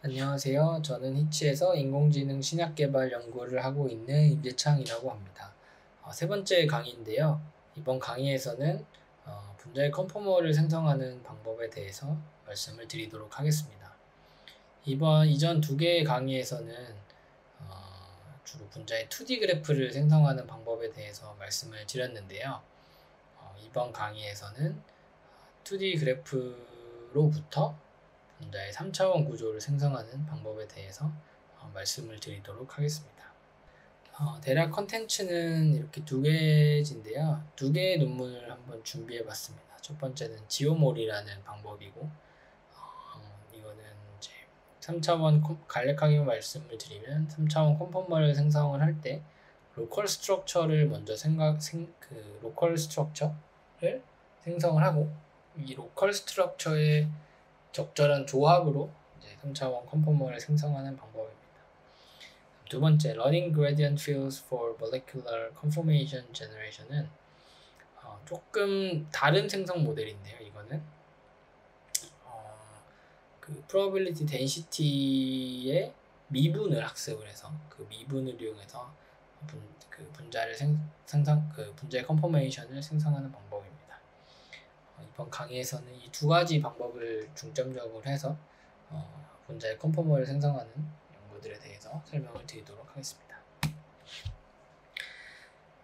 안녕하세요. 저는 히치에서 인공지능 신약 개발 연구를 하고 있는 임재창이라고 합니다. 세 번째 강의인데요. 이번 강의에서는 분자의 컨포머를 생성하는 방법에 대해서 말씀을 드리도록 하겠습니다. 이전 두 개의 강의에서는 주로 분자의 2D 그래프를 생성하는 방법에 대해서 말씀을 드렸는데요. 이번 강의에서는 2D 그래프로부터 분자의 3차원 구조를 생성하는 방법에 대해서 말씀을 드리도록 하겠습니다. 대략 컨텐츠는 이렇게 두 개인데요. 두 개의 논문을 한번 준비해 봤습니다. 첫 번째는 지오몰이라는 방법이고, 이거는 이제 3차원 간략하게 말씀을 드리면 3차원 컨포머를 생성을 할 때 로컬 스트럭처를 먼저 로컬 스트럭처를 생성을 하고, 이 로컬 스트럭처의 적절한 조합으로 이제 3차원 컨포머를 생성하는 방법입니다. 두 번째, Learning Gradient Fields for Molecular Conformation Generation은 조금 다른 생성 모델인데요. 이거는 그 Probability Density의 미분을 학습을 해서 그 미분을 이용해서 분자의 컨포메이션을 생성하는 방법입니다. 이번 강의에서는 이 두 가지 방법을 중점적으로 해서 분자의 컨포머를 생성하는 연구들에 대해서 설명을 드리도록 하겠습니다.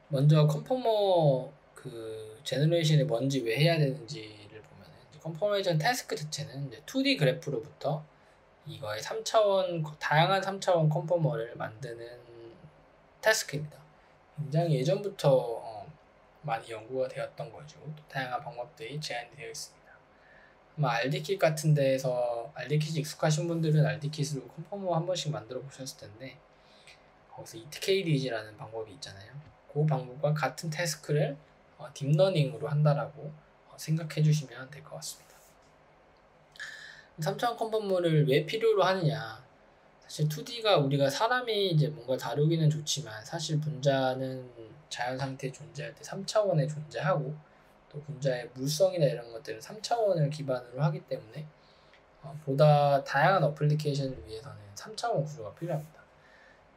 먼저 컨포머 제너레이션이 뭔지 왜 해야 되는지를 보면 컨포메이션 태스크 자체는 이제 2D 그래프로부터 이거의 다양한 3차원 컨포머를 만드는 태스크입니다. 굉장히 예전부터 많이 연구가 되었던 거죠. 또 다양한 방법들이 제안되어 있습니다. 아마 RDKit 같은 데에서 RDKit 익숙하신 분들은 RDKit으로 컨포머 한 번씩 만들어 보셨을 텐데, 거기서 ETKDG라는 방법이 있잖아요. 그 방법과 같은 태스크를 딥러닝으로 한다라고 생각해 주시면 될 것 같습니다. 3차원 컨포머를 왜 필요로 하느냐? 사실 2D가 우리가 사람이 이제 뭔가 다루기는 좋지만, 사실 분자는 자연 상태에 존재할 때 3차원에 존재하고, 또 분자의 물성이나 이런 것들은 3차원을 기반으로 하기 때문에 보다 다양한 어플리케이션을 위해서는 3차원 구조가 필요합니다.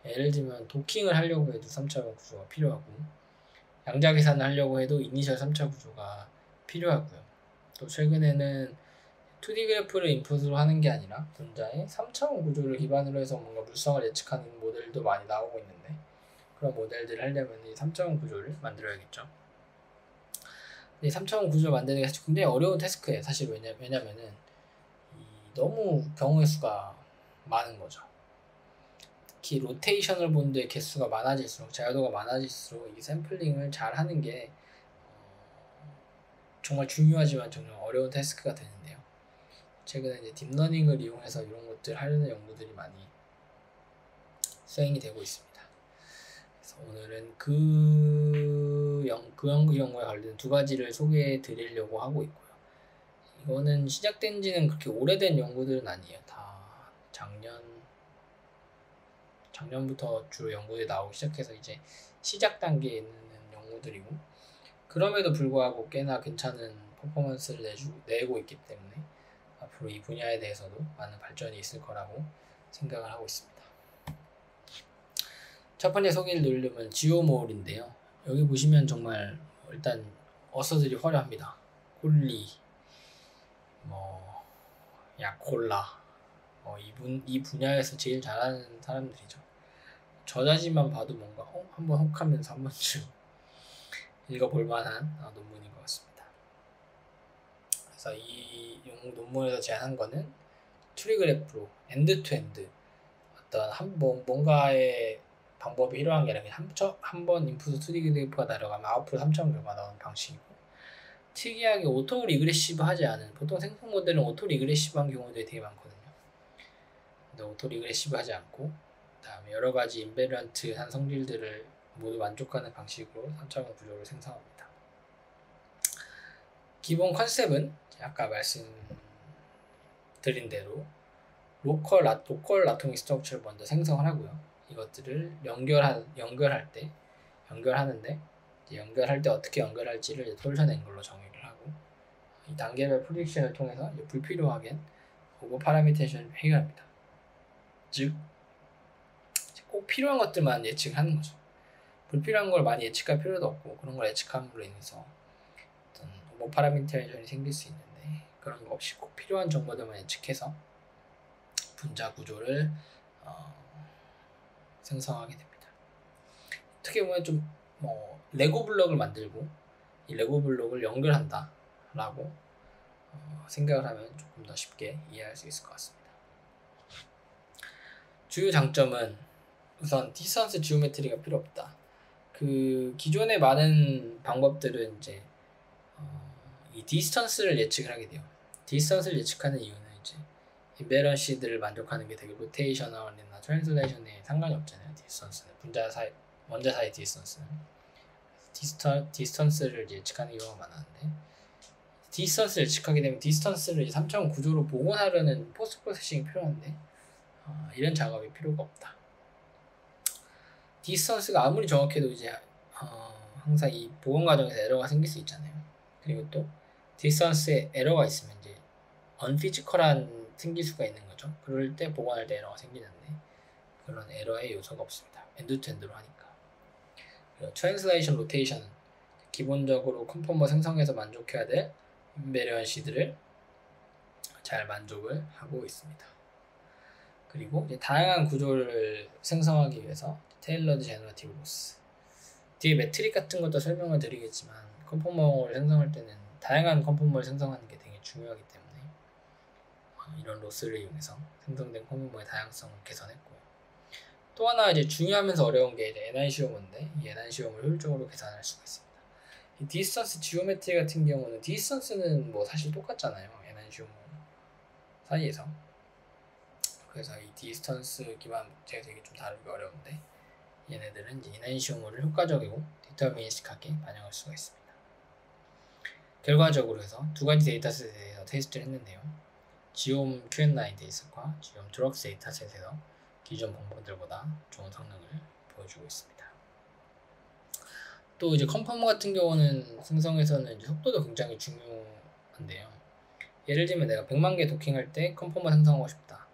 예를 들면 도킹을 하려고 해도 3차원 구조가 필요하고, 양자 계산을 하려고 해도 이니셜 3차 구조가 필요하고요. 또 최근에는 2D 그래프를 인풋으로 하는 게 아니라 분자의 3차원 구조를 기반으로 해서 뭔가 물성을 예측하는 모델도 많이 나오고 있는데, 그런 모델들을 하려면 이 3차원 구조를 만들어야겠죠. 근데 3차원 구조를 만드는 게 사실 굉장히 어려운 태스크예요. 사실 왜냐면은 너무 경우의 수가 많은 거죠. 특히 로테이션을 보는 데 개수가 많아질수록, 자유도가 많아질수록 이 샘플링을 잘 하는 게 정말 중요하지만 정말 어려운 태스크가 되는데요. 최근에 이제 딥러닝을 이용해서 이런 것들 하려는 연구들이 많이 수행이 되고 있습니다. 그래서 오늘은 그 연구에 관련된 두 가지를 소개해 드리려고 하고 있고요. 이거는 시작된 지는 그렇게 오래된 연구들은 아니에요. 다 작년부터 주로 연구에 나오기 시작해서 이제 시작 단계에 있는 연구들이고, 그럼에도 불구하고 꽤나 괜찮은 퍼포먼스를 내고 있기 때문에 앞으로 이 분야에 대해서도 많은 발전이 있을 거라고 생각을 하고 있습니다. 첫 번째 소개를 드리려면 지오몰인데요. 여기 보시면 정말 일단 어서들이 화려합니다. 콜리, 야콜라, 이 분야에서 제일 잘하는 사람들이죠. 저자지만 봐도 뭔가 한번 혹하면서 한 번쯤 읽어볼 만한 논문인 것 같습니다. 그래서 이 논문에서 제안한 거는 트리그래프로 엔드 투 엔드 어떤 뭔가의 방법이 필요한 게 아니라 한 번 인풋 2D 그래프가 날아가면 아웃풋 3차원 결과가 나오는 방식이고, 특이하게 오토 리그레시브 하지 않은, 보통 생성 모델은 오토 리그레시브한 경우들이 되게 많거든요. 근데 오토 리그레시브 하지 않고 그다음에 여러 가지 인베리언트한 성질들을 모두 만족하는 방식으로 3차원 구조를 생성합니다. 기본 컨셉은 아까 말씀드린 대로 로컬 아토믹 스트럭처를 먼저 생성을 하고요. 이것들을 연결하는데 어떻게 연결할지를 솔루션 앵글로 정의를 하고, 이 단계별 프로젝션을 통해서 불필요하게 오버 파라미테이션을 해결합니다. 즉 꼭 필요한 것들만 예측하는 거죠. 불필요한 걸 많이 예측할 필요도 없고 그런 걸 예측함으로 인해서 어떤 오버 파라미터리전이 생길 수 있는데 그런 거 없이 꼭 필요한 정보들만 예측해서 분자 구조를 생성하게 됩니다. 어떻게 보면 좀 레고 블록을 만들고 이 레고 블록을 연결한다 라고 생각을 하면 조금 더 쉽게 이해할 수 있을 것 같습니다. 주요 장점은 우선 디스턴스 지오메트리가 필요 없다. 그 기존의 많은 방법들은 이제 이 디스턴스를 예측을 하게 돼요. 디스턴스를 예측하는 이유는 이제 인베런시들을 만족하는 게 되게 로테이셔널이나 트랜슬레이션에 상관이 없잖아요. 디스턴스는 원자 사이 디스턴스는 디스턴스를 예측하는 경우가 많았는데 디스턴스를 예측하게 되면 디스턴스를 3차원 구조로 복원하려는 포스트 프로세싱이 필요한데 이런 작업이 필요가 없다. 디스턴스가 아무리 정확해도 이제 항상 이 복원 과정에서 에러가 생길 수 있잖아요. 그리고 또 디스턴스에 에러가 있으면 이제 언피지컬한 생길 수가 있는 거죠. 그럴 때 복원할 때 에러가 생기는데 그런 에러의 요소가 없습니다. 엔드-투-엔드로 하니까. 그리고 트랜슬레이션 로테이션은 기본적으로 컨포머 생성해서 만족해야 될 인베리언시들을 잘 만족을 하고 있습니다. 그리고 이제 다양한 구조를 생성하기 위해서 테일러드 제너러티브 로스 뒤에 매트릭 같은 것도 설명을 드리겠지만 컨포머를 생성할 때는 다양한 컨포머를 생성하는 게 되게 중요하기 때문에 이런 로스를 이용해서 생성된 컨포머의 다양성을 개선했고요. 또 하나 이제 중요하면서 어려운 게 이제 에난시오머인데 이 에난시오머를 효율적으로 계산할 수가 있습니다. 이 디스턴스 지오메트리 같은 경우는 디스턴스는 뭐 사실 똑같잖아요. 에난시오머 사이에서. 그래서 이 디스턴스 기반 문제가 되게 좀 다루기 어려운데 얘네들은 이제 에난시오머를 효과적이고 디터미니스틱하게 반영할 수가 있습니다. 결과적으로 해서 두 가지 데이터셋에 대해서 테스트를 했는데요. 지옴 Q&A 데이터셋과 지옴 드럭스 데이터셋에서 기존 방법들보다 좋은 성능을 보여주고 있습니다. 또 이제 컨포머 같은 경우는 생성에서는 이제 속도도 굉장히 중요한데요. 예를 들면 내가 100만 개 도킹할 때 컨포머 생성하고 싶다.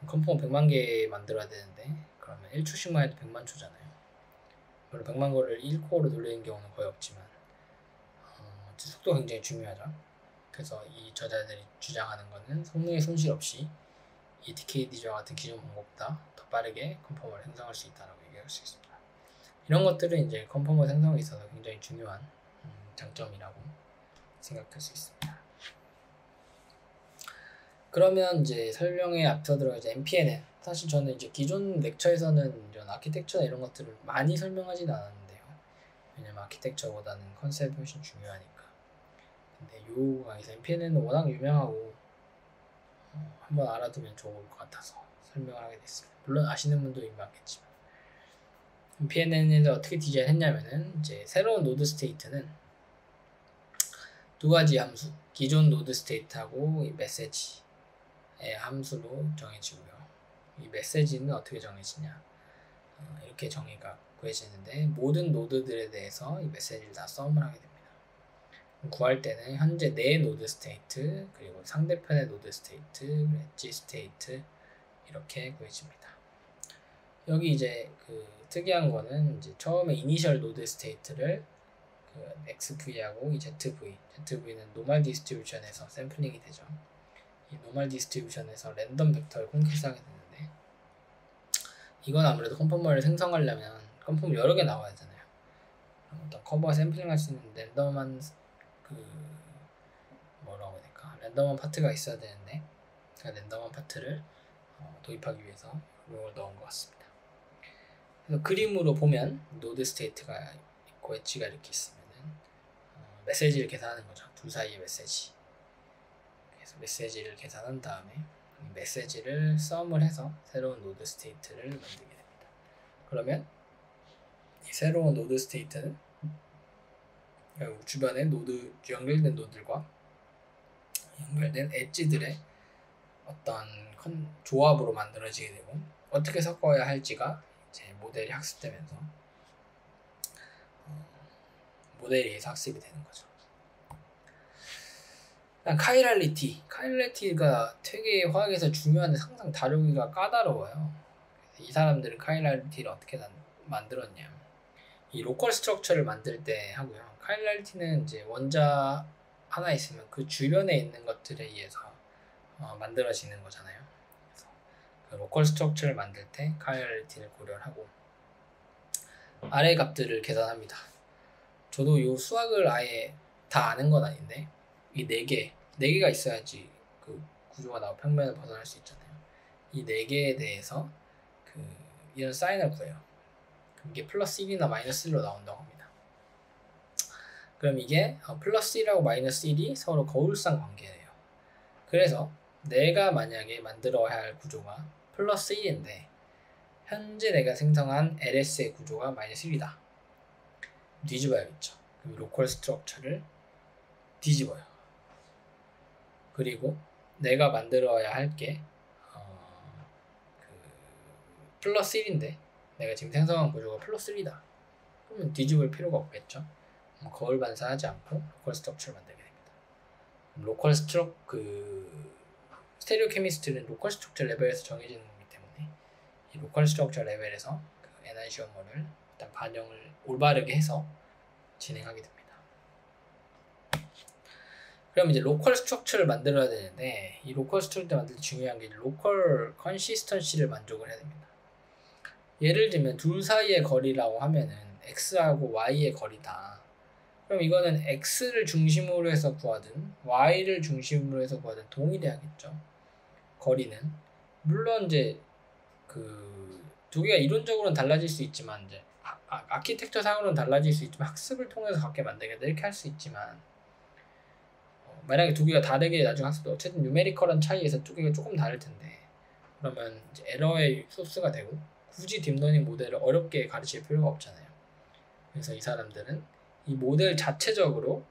컨포머 100만 개 만들어야 되는데 그러면 1초씩만 해도 100만 초잖아요. 물론 100만 거를 1코어로 돌리는 경우는 거의 없지만 속도가 굉장히 중요하죠. 그래서 이 저자들이 주장하는 것은 성능의 손실 없이 이 DKD와 같은 기존 방법보다 더 빠르게 컨포머를 생성할 수 있다고 얘기할 수 있습니다. 이런 것들은 이제 컨포머 생성에 있어서 굉장히 중요한 장점이라고 생각할 수 있습니다. 그러면 이제 설명에 앞서 들어가 이제 MPNN 사실 저는 이제 기존 렉처에서는 이런 아키텍처나 이런 것들을 많이 설명하진 않았는데요. 왜냐면 아키텍처보다는 컨셉이 훨씬 중요하니까. 근데 요 강의에서 MPNN은 워낙 유명하고 한번 알아두면 좋을 것 같아서 설명을 하게 됐습니다. 물론 아시는 분도 이미 많겠지만 MPNN에서 어떻게 디자인했냐면은 이제 새로운 노드 스테이트는 두 가지 함수 기존 노드 스테이트하고 이 메시지의 함수로 정해지고요. 이 메시지는 어떻게 정해지냐 이렇게 정의가 구해지는데 모든 노드들에 대해서 이 메시지를 다 썸을 하게 됩니다. 구할 때는 현재 내 노드 스테이트 그리고 상대편의 노드 스테이트 엣지 스테이트 이렇게 구해집니다. 여기 이제 그 특이한 거는 이제 처음에 이니셜 노드 스테이트를 그 XV하고 이 ZV는 노멀 디스트리뷰션에서 샘플링이 되죠. 이 노멀 디스트리뷰션에서 랜덤 벡터를 콘캐스하게 되는데 이건 아무래도 컨포머를 생성하려면 컨포머 여러 개 나와야 되잖아요. 어떤 커버 샘플링 할 수 있는 랜덤한 뭐라고 해야 될까? 랜덤한 파트가 있어야 되는데 그 랜덤한 파트를 도입하기 위해서 이걸 넣은 것 같습니다. 그래서 그림으로 보면 노드 스테이트가 있고 엣지가 이렇게 있으면은 메시지를 계산하는 거죠. 둘 사이의 메시지. 그래서 메시지를 계산한 다음에 메시지를 썸을 해서 새로운 노드 스테이트를 만들게 됩니다. 그러면 이 새로운 노드 스테이트는 주변의 연결된 노드들과 연결된 엣지들의 어떤 조합으로 만들어지게 되고 어떻게 섞어야 할지가 이제 모델이 학습되면서 모델에 의해서 학습이 되는 거죠. 카이랄리티가 되게 화학에서 중요한데 항상 다루기가 까다로워요. 이 사람들은 카이랄리티를 어떻게 만들었냐, 이 로컬 스트럭처를 만들 때 하고요. 카이랄리티는 이제 원자 하나 있으면 그 주변에 있는 것들에 의해서 만들어지는 거잖아요. 그래서 그 로컬 스트럭처를 만들 때 카이랄리티를 고려를 하고 아래 값들을 계산합니다. 저도 이 수학을 아예 다 아는 건 아닌데 이 4개가 있어야지 그 구조가 나오고 평면을 벗어날 수 있잖아요. 이 4개에 대해서 이런 사인을 구해요. 이게 플러스 1이나 마이너스 1로 나온다고 합니다. 그럼 이게 플러스 1하고 마이너스 1이 서로 거울상 관계예요. 그래서 내가 만약에 만들어야 할 구조가 플러스 1인데 현재 내가 생성한 LS의 구조가 마이너스 1이다. 뒤집어야겠죠. 그럼 로컬 스트럭처를 뒤집어요. 그리고 내가 만들어야 할 게 플러스 1인데 내가 지금 생성한 구조가 플러스 1이다. 그러면 뒤집을 필요가 없겠죠. 거울 반사하지 않고 로컬 스트럭처를 만들게 됩니다. 로컬 스테레오 케미스트는 로컬 스트럭처 레벨에서 정해지는 거기 때문에 이 로컬 스트럭처 레벨에서 에나지오머를 일단 반영을 올바르게 해서 진행하게 됩니다. 그럼 이제 로컬 스트럭처를 만들어야 되는데 이 로컬 스트럭처 만들 때 중요한 게 로컬 컨시스턴시를 만족을 해야 됩니다. 예를 들면 둘 사이의 거리라고 하면은 x하고 y의 거리다. 그럼 이거는 x를 중심으로 해서 구하든 y를 중심으로 해서 구하든 동일해야겠죠. 거리는 물론 이제 두 개가 이론적으로는 달라질 수 있지만 이제 아키텍처 상으로는 달라질 수 있지만 학습을 통해서 갖게 만들겠다 이렇게 할 수 있지만 만약에 두 개가 다르게 나중에 학습도 어쨌든 뉴메리컬한 차이에서 두 개가 조금 다를 텐데 그러면 이제 에러의 소스가 되고 굳이 딥러닝 모델을 어렵게 가르칠 필요가 없잖아요. 그래서 이 사람들은 이 모델 자체적으로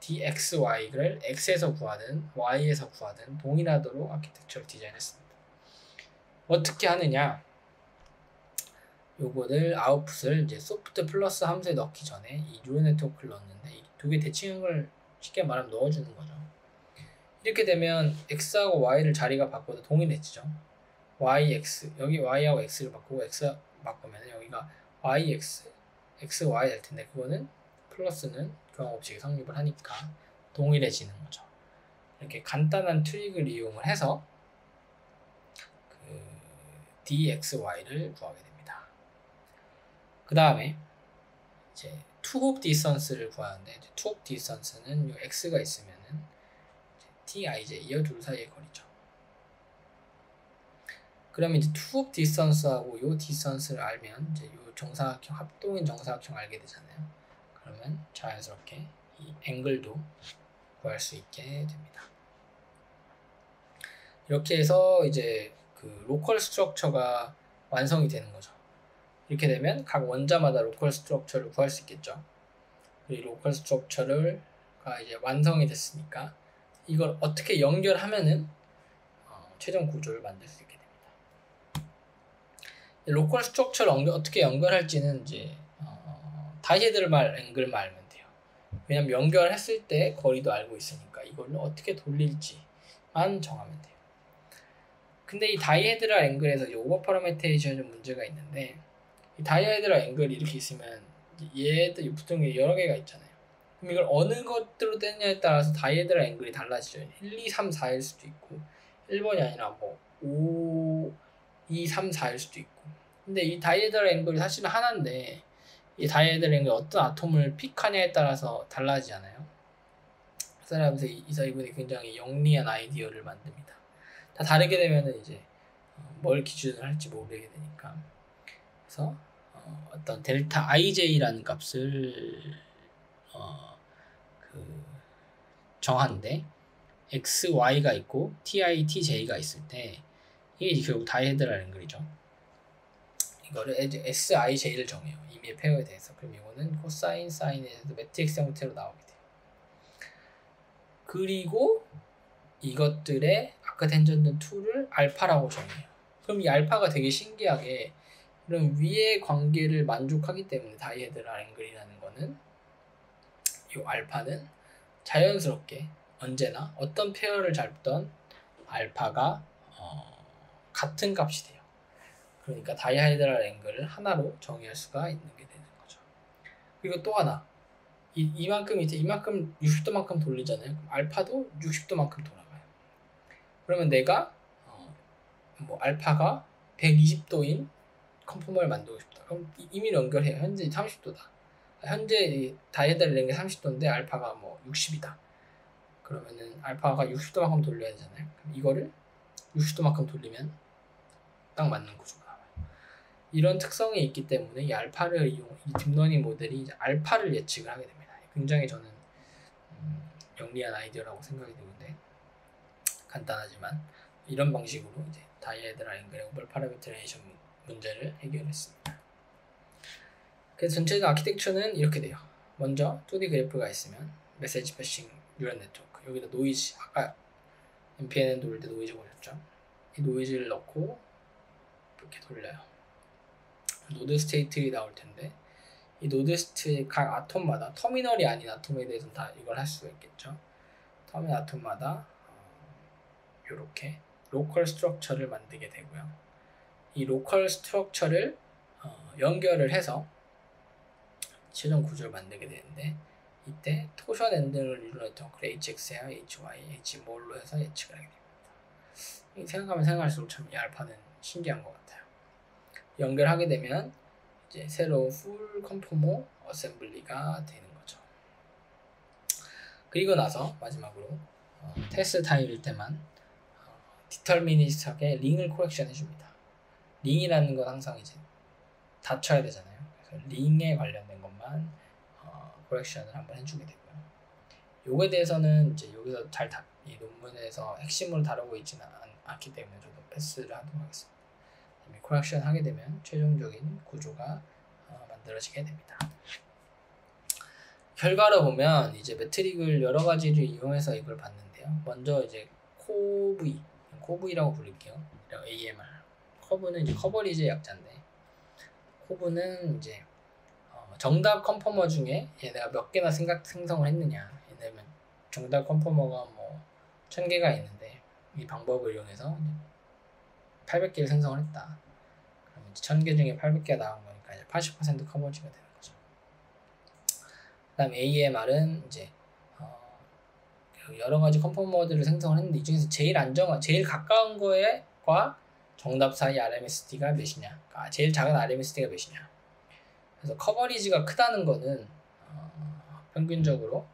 dxy를 x에서 구하든 y에서 구하든 동일하도록 아키텍처를 디자인했습니다. 어떻게 하느냐? 요거를 아웃풋을 이제 소프트 플러스 함수에 넣기 전에 이 뉴럴 네트워크를 넣는데 이 두 개 대칭을 쉽게 말하면 넣어주는 거죠. 이렇게 되면 x하고 y를 자리가 바꿔도 동일해지죠. yx 여기 y하고 x를 바꾸고 x 바꾸면 여기가 yx xy 될 텐데 그거는 플러스는 교환법칙이 성립을 하니까 동일해지는 거죠. 이렇게 간단한 트릭을 이용을 해서 dxy를 구하게 됩니다. 그 다음에 이제 투홉 디스턴스를 구하는데 투홉 디스턴스는 요 x가 있으면은 tij요 둘 사이의 거리죠. 그러면 이제 투홉 디스턴스하고 요 디스턴스를 알면 이제 요 정사각형 합동인 정사각형 알게 되잖아요. 그러면 자연스럽게 이 앵글도 구할 수 있게 됩니다. 이렇게 해서 이제 로컬 스트럭처가 완성이 되는 거죠. 이렇게 되면 각 원자마다 로컬 스트럭처를 구할 수 있겠죠. 이 로컬 스트럭처가 이제 완성이 됐으니까 이걸 어떻게 연결하면은 최종 구조를 만들 수 있게 됩니다. 로컬 스트럭처를 어떻게 연결할지는 이제 다이헤드럴 앵글만 알면 돼요. 왜냐면 연결했을 때 거리도 알고 있으니까 이걸 어떻게 돌릴지만 정하면 돼요. 근데 이 다이헤드럴 앵글에서 오버 파라메테이션에 좀 문제가 있는데 이 다이헤드럴 앵글이 이렇게 있으면 얘도 붙은 게 여러 개가 있잖아요. 그럼 이걸 어느 것들로 떼느냐에 따라서 다이헤드럴 앵글이 달라지죠. 1, 2, 3, 4일 수도 있고 1번이 아니라 뭐 5, 2, 3, 4일 수도 있고 근데 이 다이헤드럴 앵글이 사실은 하나인데 이 다이헤드럴 앵글 어떤 아톰을 픽하냐에 따라서 달라지잖아요. 그래서 이분이 굉장히 영리한 아이디어를 만듭니다. 다 다르게 되면은 이제 뭘 기준으로 할지 모르게 되니까 그래서 어떤 델타 ij라는 값을 정하는데 x, y가 있고 ti, tj가 있을 때 이게 결국 다이헤드럴 앵글이죠. 이거를 sij를 정해요. 임의의 페어에 대해서. 그럼 이거는 코사인, 사인에 대해서 매트릭스 형태로 나오게 돼요. 그리고 이것들의 아까 텐전트 2를 알파라고 정해요. 그럼 이 알파가 되게 신기하게 그럼 위의 관계를 만족하기 때문에 다이헤드럴 앵글이라는 거는 이 알파는 자연스럽게 언제나 어떤 페어를 잡던 알파가 같은 값이 돼요. 그러니까 다이하이드랄 앵글을 하나로 정의할 수가 있는 게 되는 거죠. 그리고 또 하나, 이만큼 이제 이만큼 60도만큼 돌리잖아요. 그럼 알파도 60도만큼 돌아가요. 그러면 내가 뭐 알파가 120도인 컨포머를 만들고 싶다. 그럼 이미 연결해요. 현재 30도다. 현재 다이하이드랄 앵글 30도인데 알파가 뭐 60이다. 그러면은 알파가 60도만큼 돌려야 되잖아요. 그럼 이거를 60도만큼 돌리면 딱 맞는 구조가 나와요. 이런 특성이 있기 때문에 이 알파를 이 딥러닝 모델이 이제 알파를 예측을 하게 됩니다. 굉장히 저는 영리한 아이디어라고 생각이 드는데, 간단하지만 이런 방식으로 이제 다이하이드랄 앵글의 오버 파라미터레이션 문제를 해결했습니다. 그래서 전체적 아키텍처는 이렇게 돼요. 먼저 2D 그래프가 있으면 메시지 패싱 뉴럴 네트워크, 여기다 노이즈, 아까 NPNN 돌릴 때 노이즈 걸렸죠. 이 노이즈를 넣고 이렇게 돌려요. 노드 스테이트가 나올 텐데, 이 노드 스테이트 각 아톰마다, 터미널이 아닌 아톰에 대해서는 다 이걸 할 수가 있겠죠. 터미널 아톰마다 이렇게 로컬 스트럭처를 만들게 되고요. 이 로컬 스트럭처를 연결을 해서 최종 구조를 만들게 되는데, 이때 토션 엔딩을 이루어졌던 HX와 HY, H몰로 해서 예측을 하게 됩니다. 생각하면 생각할수록 참 이 알파는 신기한 것 같아요. 연결하게 되면 이제 새로운 풀 컨포머 어셈블리가 되는 거죠. 그리고 나서 마지막으로 테스트 타입일 때만 디터미니스트하게 링을 코렉션 해줍니다. 링이라는 건 항상 이제 닫혀야 되잖아요. 그래서 링에 관련된 것만 코렉션을 한번 해주게 되고요. 요거에 대해서는 이제 여기서 이 논문에서 핵심으로 다루고 있지는 않기 때문에 저도 패스를 하도록 하겠습니다. 코렉션 하게 되면 최종적인 구조가 만들어지게 됩니다. 결과로 보면 이제 매트릭을 여러 가지를 이용해서 이걸 봤는데요. 먼저 이제 코브이라고 부를게요. AMR. 커브는 이제 커버리지의 약자인데, 코브는 이제 정답 컨포머 중에 얘네가 몇 개나 생성을 했느냐. 얘네는 정답 컨포머가 뭐 1000개가 있는데 이 방법을 이용해서 800개를 생성을 했다. 그러면 1000개 중에 800개가 나온 거니까 이제 80% 커버지가 되는 거죠. 그 다음에 AMR은 이제 여러 가지 컨포머들을 생성을 했는데, 이 중에서 제일 가까운 거에과 정답 사이 RMSD가 몇이냐, 제일 작은 RMSD가 몇이냐. 그래서 커버리지가 크다는 거는 평균적으로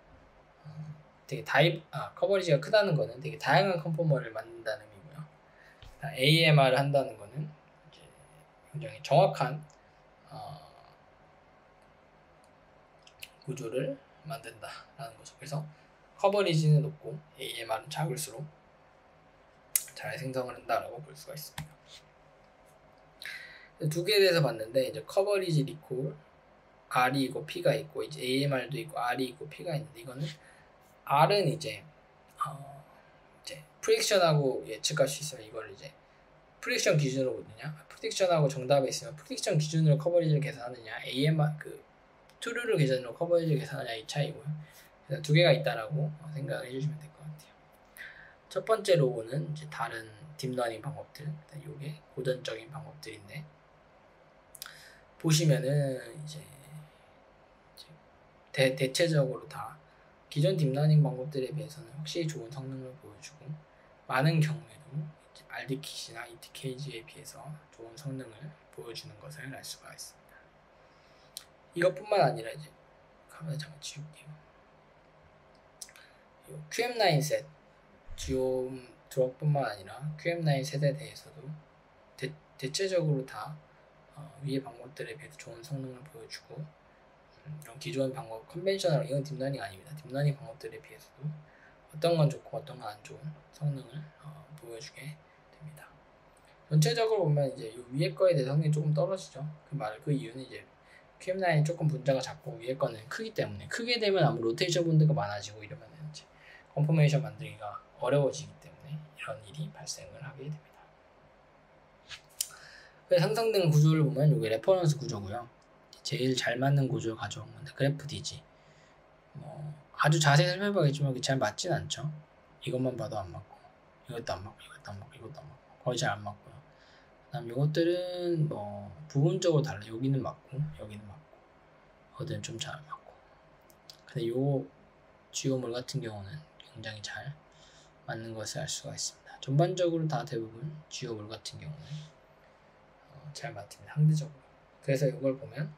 커버리지가 크다는 거는 되게 다양한 컨포머를 만든다는 의미고요. AMR을 한다는 거는 이제 굉장히 정확한 구조를 만든다라는 거죠. 그래서 커버리지는 높고 AMR은 작을수록 잘 생성을 한다라고 볼 수가 있습니다. 두 개에 대해서 봤는데, 이제 커버리지 리콜 R이 있고 P가 있고, 이제 AMR도 있고 R이 있고 P가 있는데, 이거는 R은 이제 프릭션하고 예측할 수 있으면 이걸 이제 프릭션 기준으로 보느냐, 프릭션하고 정답에 있으면 프릭션 기준으로 커버리지를 계산하느냐, AMR 트루를 기준으로 커버리지를 계산하느냐, 이 차이고요. 그래서 두 개가 있다라고 생각을 해주시면 될 것 같아요. 첫 번째 로고는 이제 다른 딥러닝 방법들, 이게 고전적인 방법들인데, 보시면은 이제 대체적으로 다 기존 딥러닝 방법들에 비해서는 확실히 좋은 성능을 보여주고, 많은 경우에도 이제 RDKit이나 ETKG에 비해서 좋은 성능을 보여주는 것을 알 수가 있습니다. 이것뿐만 아니라 이제 카메라 잠깐 지울게요. QM9 셋, 지옴 드롭뿐만 아니라 QM9 셋에 대해서도 대체적으로 다 위의 방법들에 비해서 좋은 성능을 보여주고, 이런 기존 방법, 컨벤셔널, 이건 딥러닝 아닙니다. 딥러닝 방법들에 비해서도 어떤 건 좋고 어떤 건 안 좋은 성능을 보여주게 됩니다. 전체적으로 보면 이제 이 위에 거에 대해 성능이 조금 떨어지죠. 그 이유는 이제 QM9이 조금 분자가 작고 위에 거는 크기 때문에, 크게 되면 아무 로테이션 분드가 많아지고 이러면 이제 컨포메이션 만들기가 어려워지기 때문에 이런 일이 발생을 하게 됩니다. 상성된 구조를 보면 이게 레퍼런스 구조고요. 제일 잘 맞는 구조를 가져온 건데, 그래프 DG, 아주 자세히 살펴봐야겠지만 잘 맞진 않죠. 이것만 봐도 안 맞고, 이것도 안 맞고, 이것도 안 맞고, 이것도 안 맞고, 거의 잘 안 맞고요. 그다음 이것들은 뭐 부분적으로 달라. 여기는 맞고, 여기는 맞고, 어디는 좀 잘 안 맞고. 근데 요 지오몰 같은 경우는 굉장히 잘 맞는 것을 알 수가 있습니다. 전반적으로 다 대부분 지오몰 같은 경우는 잘 맞습니다. 상대적으로. 그래서 이걸 보면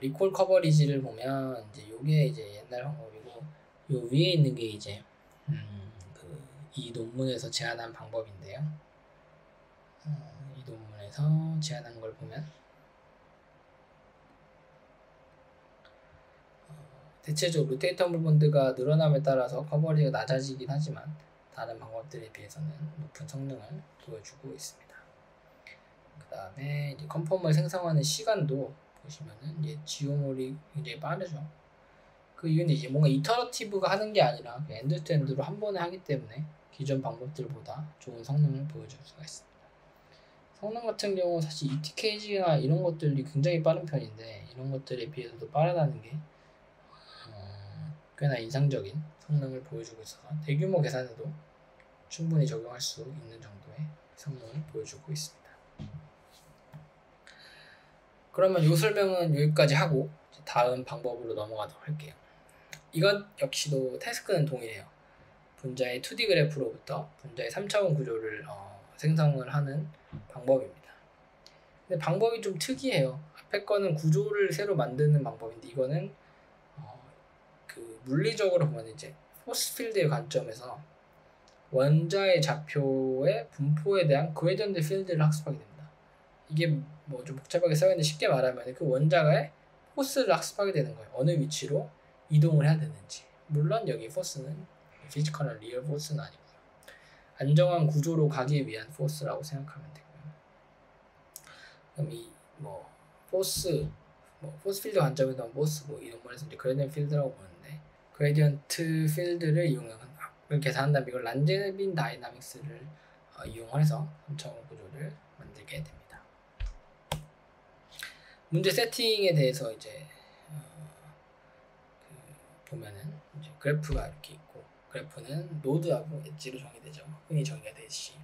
리콜 커버리지를 보면 이제 요게 이제 옛날 방법이고, 요 위에 있는 게 이제 이 논문에서 제안한 방법인데요. 이 논문에서 제안한 걸 보면 대체적으로 로테이터블 본드가 늘어남에 따라서 커버리지가 낮아지긴 하지만 다른 방법들에 비해서는 높은 성능을 보여주고 있습니다. 그 다음에 이제 컨펌을 생성하는 시간도 보시면은 이제 지오몰이 굉장히 빠르죠. 그 이유는 이제 뭔가 이터러티브가 하는 게 아니라 엔드 투 엔드로 한 번에 하기 때문에 기존 방법들보다 좋은 성능을 보여줄 수가 있습니다. 성능 같은 경우 사실 ETKG나 이런 것들이 굉장히 빠른 편인데 이런 것들에 비해서도 빠르다는 게 꽤나 인상적인 성능을 보여주고 있어서 대규모 계산에도 충분히 적용할 수 있는 정도의 성능을 보여주고 있습니다. 그러면 이 설명은 여기까지 하고 다음 방법으로 넘어가도록 할게요. 이건 역시도 태스크는 동일해요. 분자의 2D 그래프로부터 분자의 3차원 구조를 생성을 하는 방법입니다. 근데 방법이 좀 특이해요. 앞에 거는 구조를 새로 만드는 방법인데 이거는 그 물리적으로 보면 이제 포스 필드의 관점에서 원자의 좌표의 분포에 대한 그레디언트 필드를 학습하게 됩니다. 이게 뭐 좀 복잡하게 써있는데 쉽게 말하면 그 원자의 포스를 학습하게 되는 거예요. 어느 위치로 이동을 해야 되는지. 물론 여기 포스는 피지컬한 리얼 포스는 아니고요. 안정한 구조로 가기 위한 포스라고 생각하면 되고요. 그럼 이 뭐 포스 필드 관점에서 포스 이런 거에서 이제 그레디언트 필드라고 보는데 그레디언트 필드를 이용한 걸 계산한다면 이걸 란제빈 다이나믹스를 이용해서 3차원 구조를 만들게 됩니다. 문제 세팅에 대해서 이제 보면은 이제 그래프가 이렇게 있고 그래프는 노드하고 엣지로 정의되죠. 흔히 정의가 되듯이.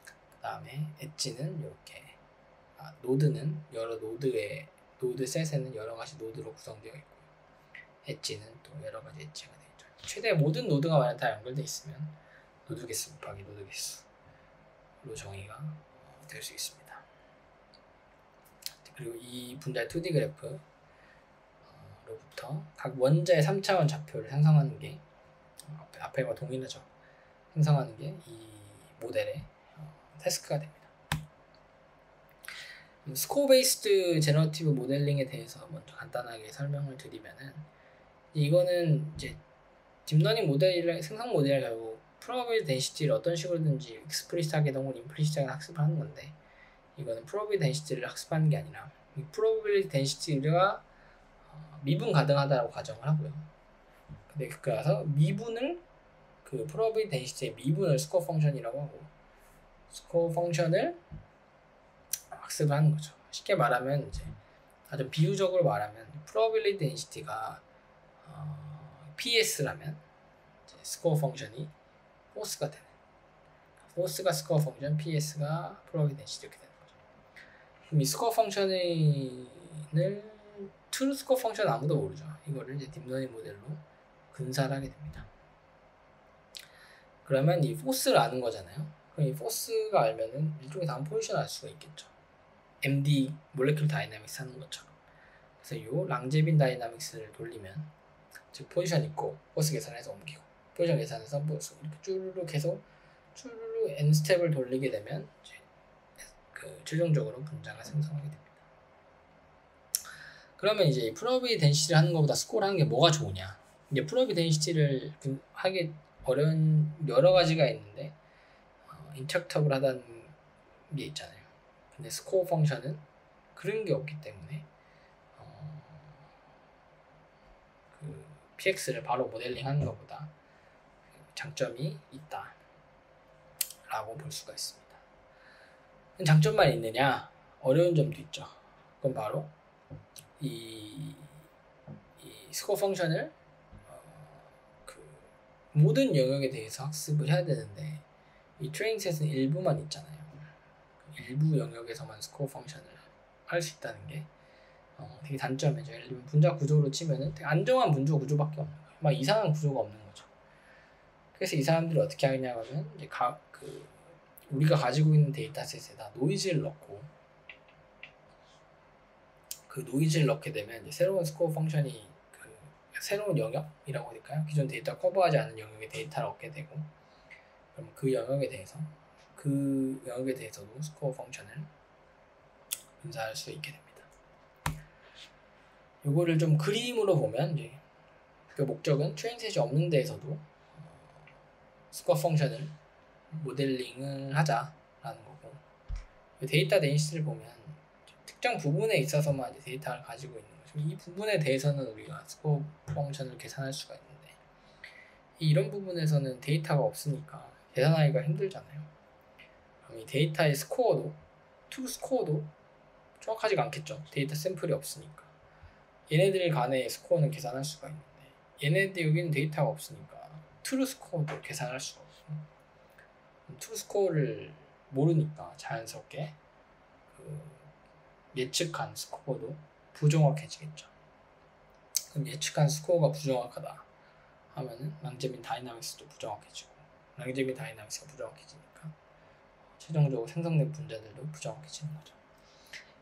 그 다음에 엣지는 이렇게 노드는 여러 노드의 노드 셋에는 여러 가지 노드로 구성되어 있고 엣지는 또 여러 가지 엣지가 되어 있죠. 최대 모든 노드가 만약 다 연결되어 있으면 노드 개수 곱하기 노드 개수로 정의가 될 수 있습니다. 그리고 이 분자의 2D 그래프 로부터 각 원자의 3차원 좌표를 생성하는 게 앞에와 동일하죠. 생성하는 게 이 모델의 태스크가 됩니다. 스코어 베이스드 제너러티브 모델링에 대해서 먼저 간단하게 설명을 드리면은 이거는 이제 딥러닝 모델이랑 생성 모델이 결국 프로버빌 덴시티를 어떤 식으로든지 익스플리시트하게 혹은 임플리시트하게 학습을 하는 건데 이거는 프로버빌 덴시티를 학습하는 게 아니라 이 프로버빌 덴시티가 미분 가능하다고 가정을 하고요. 근데 그래서 미분을 그 프로버빌 덴시티의 미분을 스코어 펑션이라고 하고 스코어 펑션을 학습을 하는 거죠. 쉽게 말하면 이제 아주 비유적으로 말하면 프로버빌리티 덴시티가 PS라면 스코어 펑션이 포스가 되는 포스가 스코어 펑션, PS가 프로버빌리티 덴시티 이렇게 되는 거죠. 그럼 이 스코어 펑션을 트루 스코어 펑션 아무도 모르죠. 이거를 이제 딥러닝 모델로 근사를 하게 됩니다. 그러면 이 포스를 아는 거잖아요. 그럼 이 포스가 알면은 일종의 다음 포지션을 알 수가 있겠죠. MD 몰레큘 다이나믹스 하는 것처럼. 그래서 이 랑제빈 다이나믹스를 돌리면 즉 포지션 있고 포스 계산해서 옮기고 포지션 계산해서 뭐 이렇게 쭈르륵 계속 쭈르륵 n 스텝을 돌리게 되면 이제 그 최종적으로 분자가 생성하게 됩니다. 그러면 이제 프로버빌 덴시티를 하는 것보다 스코어를 하는 게 뭐가 좋으냐? 이제 프로버빌 덴시티를 하기 어려운 여러 가지가 있는데 인터프터블 하다는 게 있잖아요. 근데 스코어 펑션은 그런 게 없기 때문에 그 PX를 바로 모델링하는 것보다 장점이 있다 라고 볼 수가 있습니다. 장점만 있느냐? 어려운 점도 있죠. 그건 바로 이 스코어 펑션을 모든 영역에 대해서 학습을 해야 되는데 이 트레이닝 셋은 일부만 있잖아요. 일부 영역에서만 스코어 펑션을 할 수 있다는 게 되게 단점이죠. 예를 들면 분자 구조로 치면은 되게 안정한 분자 구조밖에 없는 거예요. 막 이상한 구조가 없는 거죠. 그래서 이 사람들이 어떻게 하냐면 이제 우리가 가지고 있는 데이터셋에다 노이즈를 넣고 그 노이즈를 넣게 되면 이제 새로운 스코어 펑션이 새로운 영역이라고 할까요? 기존 데이터 커버하지 않은 영역의 데이터를 얻게 되고 그럼 그 영역에 대해서도 스코어 펑션을 분사할 수 있게 됩니다. 요거를 좀 그림으로 보면 이제 그 목적은 트레이닝셋이 없는 데에서도 스코어 펑션을 모델링을 하자라는 거고 데이터 덴시티를 보면 특정 부분에 있어서만 이제 데이터를 가지고 있는 거죠. 이 부분에 대해서는 우리가 스코어 펑션을 계산할 수가 있는데 이런 부분에서는 데이터가 없으니까 계산하기가 힘들잖아요. 그럼 이 데이터의 스코어도 투 스코어도 정확하지가 않겠죠. 데이터 샘플이 없으니까 얘네들 간의 스코어는 계산할 수가 있는데 얘네들 여기는 데이터가 없으니까 트루 스코어도 계산할 수가 없고 트루 스코어를 모르니까 자연스럽게 예측한 스코어도 부정확해지겠죠. 그럼 예측한 스코어가 부정확하다 하면은 랑제빈 다이나믹스도 부정확해지고 랑제빈 다이나믹스가 부정확해지니까 최종적으로 생성된 분자들도 부정확해지는 거죠.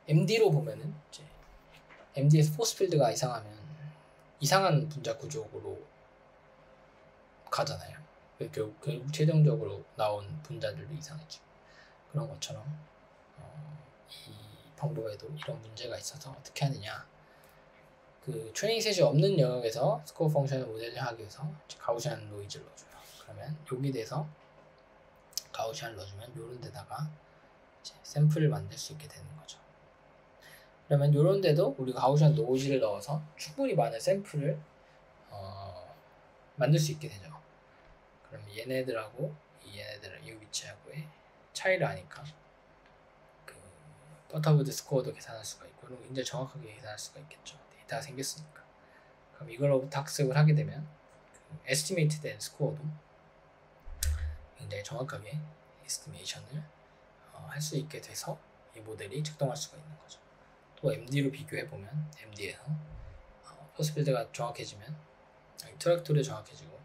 MD로 보면은 이제 MD에서 포스 필드가 이상하면 이상한 분자 구조로 가잖아요. 결국 최종적으로 나온 분자들도 이상해지고 그런 것처럼 이 방법에도 이런 문제가 있어서 어떻게 하느냐 그 트레이닝셋이 없는 영역에서 스코어 펑션을 모델링하기 위해서 가우시안 노이즈를 넣어줘요. 그러면 여기 대해서 가우시안을 넣어주면 요런 데다가 이제 샘플을 만들 수 있게 되는 거죠. 그러면 요런 데도 우리가 가우시안 노이즈를 넣어서 충분히 많은 샘플을 만들 수 있게 되죠. 그럼 얘네들하고 얘네들 이 위치하고의 차이를 아니까 그 버터보드 스코어도 계산할 수가 있고 그리고 굉장히 정확하게 계산할 수가 있겠죠. 데이터가 생겼으니까. 그럼 이걸로부터 학습을 하게 되면 에스티메이트 된 스코어도 굉장히 정확하게 에스티메이션을 할 수 있게 돼서 이 모델이 작동할 수가 있는 거죠. 또 MD로 비교해보면 MD에서 포스필드가 정확해지면 트랙토리 정확해지고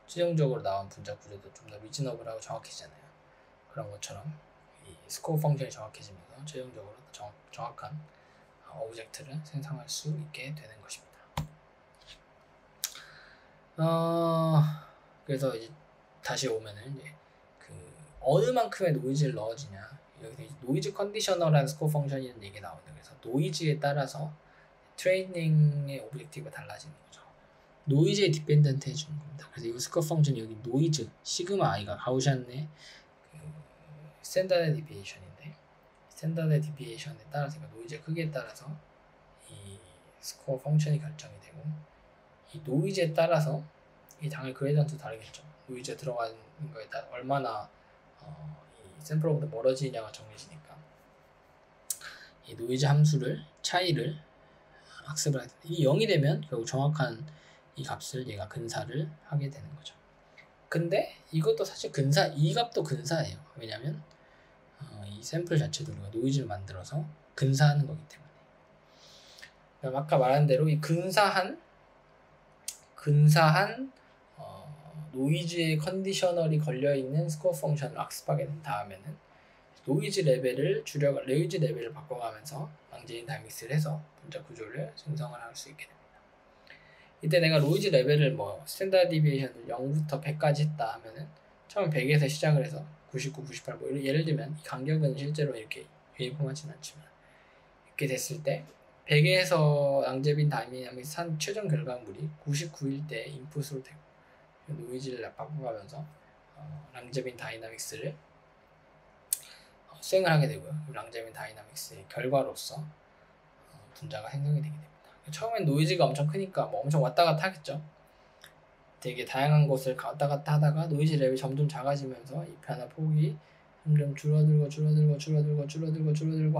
최종적으로 나온 분자 구조도 좀 더 리즈너블하고 정확해지잖아요. 그런 것처럼 이 스코어 펑션이 정확해지면서 최종적으로 정확한 오브젝트를 생성할 수 있게 되는 것입니다. 그래서 이제 다시 오면은 이제 그 어느 만큼의 노이즈를 넣어주냐 여기서 노이즈 컨디셔너라는 스코어 펑션이 있는 얘기 나오는데 그래서 노이즈에 따라서 트레이닝의 오브젝티브가 달라지는 거죠. 노이즈에 디펜던트 해주는 겁니다. 그래서 이 스코어 펑션 여기 노이즈 시그마 i가 가우시안의 그 스탠다드 디비에이션인데 스탠다드 디비에이션에 따라서 그러니까 노이즈의 크기에 따라서 이 스코어 펑션이 결정이 되고 이 노이즈에 따라서 이 당연히 그레이던트도 다르겠죠. 노이즈에 들어가는 거에 따라 얼마나 이 샘플로부터 멀어지냐가 정해지니까 이 노이즈 함수를 차이를 학습을 하게 됩니다. 이 0이 되면 결국 정확한 이 값을 얘가 근사를 하게 되는 거죠. 근데 이것도 사실 이 값도 근사예요. 왜냐면 이 샘플 자체도 우리가 노이즈를 만들어서 근사하는 거기 때문에. 그럼 아까 말한 대로 이 근사한 노이즈의 컨디셔널이 걸려있는 스코어 펑션을 학습하게 된 다음에는 노이즈 레벨을 바꿔가면서 랑제빈 다이믹스를 해서 분자 구조를 생성을 할 수 있게 됩니다. 이때 내가 노이즈 레벨을 스탠다드 디비에이션을 0부터 100까지 했다 하면은 처음 100에서 시작을 해서 99, 98 예를 들면 이 간격은 실제로 이렇게 유니폼하진 않지만 이렇게 됐을 때 100에서 랑제빈 다이나믹스 한 최종 결과물이 99일 때 인풋으로 되고 노이즈를 바꿔가면서 랑제빈 다이나믹스를 수행을 하게 되고요. 랑제빈 다이나믹스의 결과로서 분자가 생성이 되게 됩니다. 처음엔 노이즈가 엄청 크니까 엄청 왔다 갔다 하겠죠. 되게 다양한 곳을 왔다 갔다 하다가 노이즈 레벨이 점점 작아지면서 이 변화 폭이 점점 줄어들고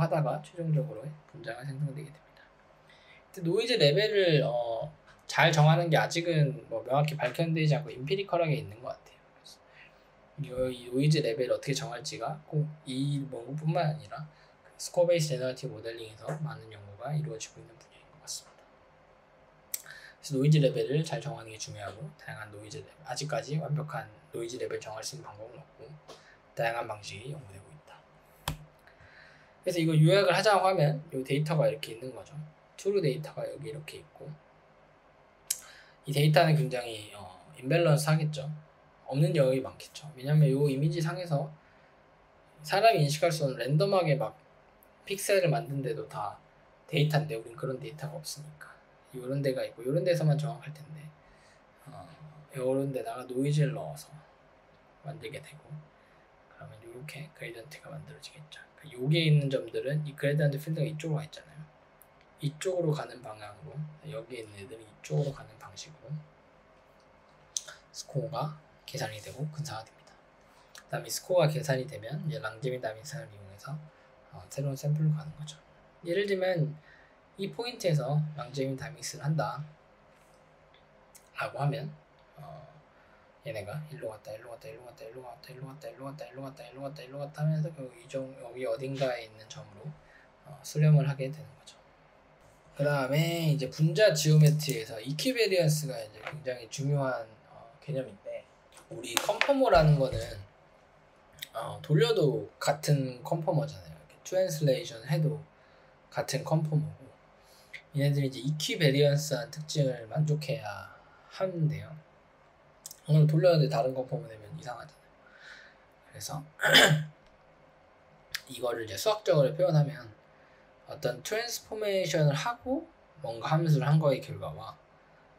하다가 최종적으로 분자가 생성되게 됩니다. 노이즈 레벨을 잘 정하는 게 아직은 뭐 명확히 밝혀내지 않고 임피리컬하게 있는 것 같아요. 그래서 이 노이즈 레벨을 어떻게 정할지가 꼭 이 연구뿐만 아니라 스코어 베이스 제너러티브 모델링에서 많은 연구가 이루어지고 있는 분야인 것 같습니다. 그래서 노이즈 레벨을 잘 정하는 게 중요하고, 다양한 노이즈 레벨, 아직까지 완벽한 노이즈 레벨 정할 수 있는 방법은 없고 다양한 방식이 연구되고 있다. 그래서 이거 요약을 하자고 하면 이 데이터가 이렇게 있는 거죠. 트루 데이터가 여기 이렇게 있고, 이 데이터는 굉장히 임밸런스 하겠죠. 없는 영역이 많겠죠. 왜냐면 이 이미지 상에서 사람이 인식할 수 없는 랜덤하게 막 픽셀을 만든데도 다 데이터인데 우린 그런 데이터가 없으니까 이런 데가 있고 이런 데서만 정확할 텐데 이런 데다가 노이즈를 넣어서 만들게 되고, 그러면 이렇게 그레디언트가 만들어지겠죠. 그러니까 여기에 있는 점들은 이 그레디언트 필드가 이쪽으로 가 있잖아요. 이쪽으로 가는 방향으로, 여기에 있는 애들은 이쪽으로 가는 방식으로 스코어가 계산이 되고 근사가 됩니다. 그 다음에 스코어가 계산이 되면 이제 랑제미 다민상을 이용해서 새로운 샘플로 가는 거죠. 예를 들면 이 포인트에서 랑제미 다믹스를 한다 라고 하면 얘네가 일로 갔다 일로 갔다 일로 갔다 일로 갔다 일로 갔다 일로 갔다 일로 갔다 일로 갔다 일로 갔다 하면서 여기 어딘가에 있는 점으로 수렴을 하게 되는 거죠. 그 다음에 이제 분자 지오메트리에서 이퀴베리언스가 이제 굉장히 중요한 개념인데, 우리 컨포머라는 거는 돌려도 같은 컨포머잖아요. 이렇게 트랜슬레이션 해도 같은 컨포머고, 얘네들이 이제 이퀴베리언스한 특징을 만족해야 하는데요. 오늘 돌렸는데 다른 컨포머 내면 이상하잖아요. 그래서 이거를 이제 수학적으로 표현하면 어떤 트랜스포메이션을 하고 뭔가 함수를 한 거의 결과와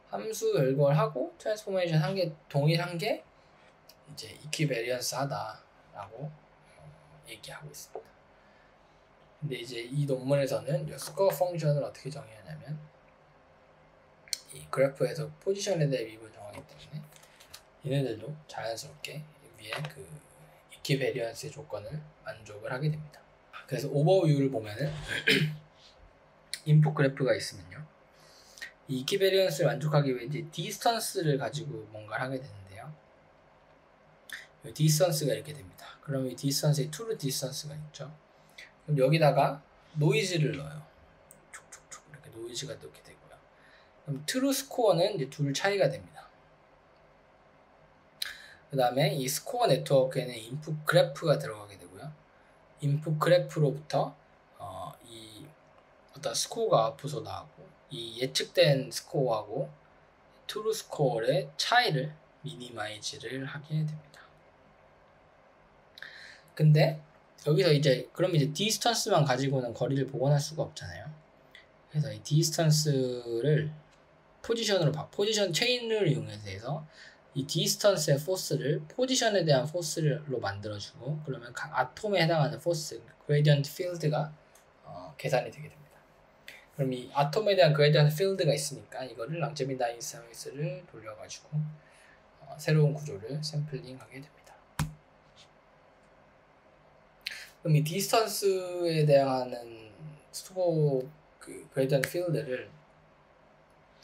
함수 열거를 하고 트랜스포메이션 한 게 동일한 게 이제 이퀴베리언스 하다라고 얘기하고 있습니다. 근데 이제 이 논문에서는 이 스코어 펑션을 어떻게 정의하냐면, 이 그래프에서 포지션에 대해 미분을 정하기 때문에 얘네들도 자연스럽게 위에 그 이퀴베리언스의 조건을 만족을 하게 됩니다. 그래서 오버뷰를 보면은 인풋 그래프가 있으면요, 이 이퀴베리언스를 만족하기 위해 이제 디스턴스를 가지고 뭔가를 하게 되는데요, 이 디스턴스가 이렇게 됩니다. 그럼 이 디스턴스에 트루 디스턴스가 있죠. 그럼 여기다가 노이즈를 넣어요. 촉촉촉 이렇게 노이즈가 넣게 되고요. 그럼 트루 스코어는 이제 둘 차이가 됩니다. 그 다음에 이 스코어 네트워크에는 인풋 그래프가 들어가게 되고요. 인풋 그래프로부터 이 어떤 스코어가 아웃풋으로 나오고, 이 예측된 스코어하고 트루 스코어의 차이를 미니마이즈를 하게 됩니다. 근데 여기서 이제 그럼 이제 디스턴스만 가지고는 거리를 복원할 수가 없잖아요. 그래서 이 디스턴스를 포지션 체인을 이용해서 이 디스턴스의 포스를 포지션에 대한 포스로 만들어주고, 그러면 각 아톰에 해당하는 포스, 그레디언트 필드가 계산이 되게 됩니다. 그럼 이 아톰에 대한 그레디언트 필드가 있으니까 이거를 랑제미 다이나믹스를 돌려가지고 새로운 구조를 샘플링하게 됩니다. 그럼 이 디스턴스에 대한 스코어 그레디언트 필드를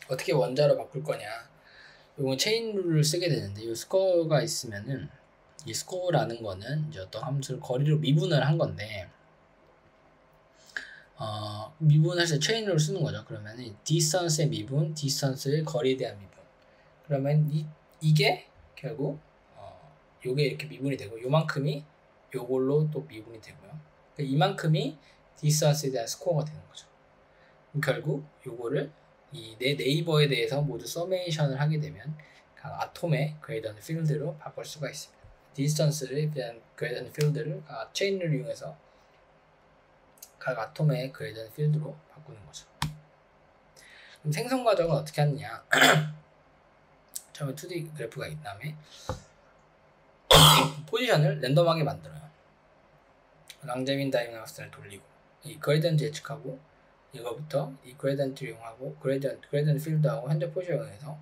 어떻게 원자로 바꿀 거냐? 이건 체인 룰을 쓰게 되는데, 이 스코어가 있으면은 이 스코어라는 거는 이제 어떤 함수를 거리로 미분을 한 건데, 미분해서 체인 룰을 쓰는 거죠. 그러면 이 디스턴스의 미분, 디스턴스의 거리에 대한 미분. 그러면 이게 결국 요게 이렇게 미분이 되고, 요만큼이 요걸로 또 미분이 되고요. 그러니까 이만큼이 디스턴스에 대한 스코어가 되는 거죠. 결국 요거를 이 내 네이버에 대해서 모두 서메이션을 하게 되면 각 아톰의 그레디언트 필드로 바꿀 수가 있습니다. 디스턴스에 대한 그레디언트 필드를 각 체인을 이용해서 각 아톰의 그레디언트 필드로 바꾸는 거죠. 그럼 생성 과정은 어떻게 하느냐? 처음에 2D 그래프가 있는 다음에 포지션을 랜덤하게 만들어요. 랑제민 다이나믹스를 돌리고 이 그레디언트 예측하고, 이거부터 이 그레디언트 이용하고 그레디언트 필드하고 현재 포지션 이용해서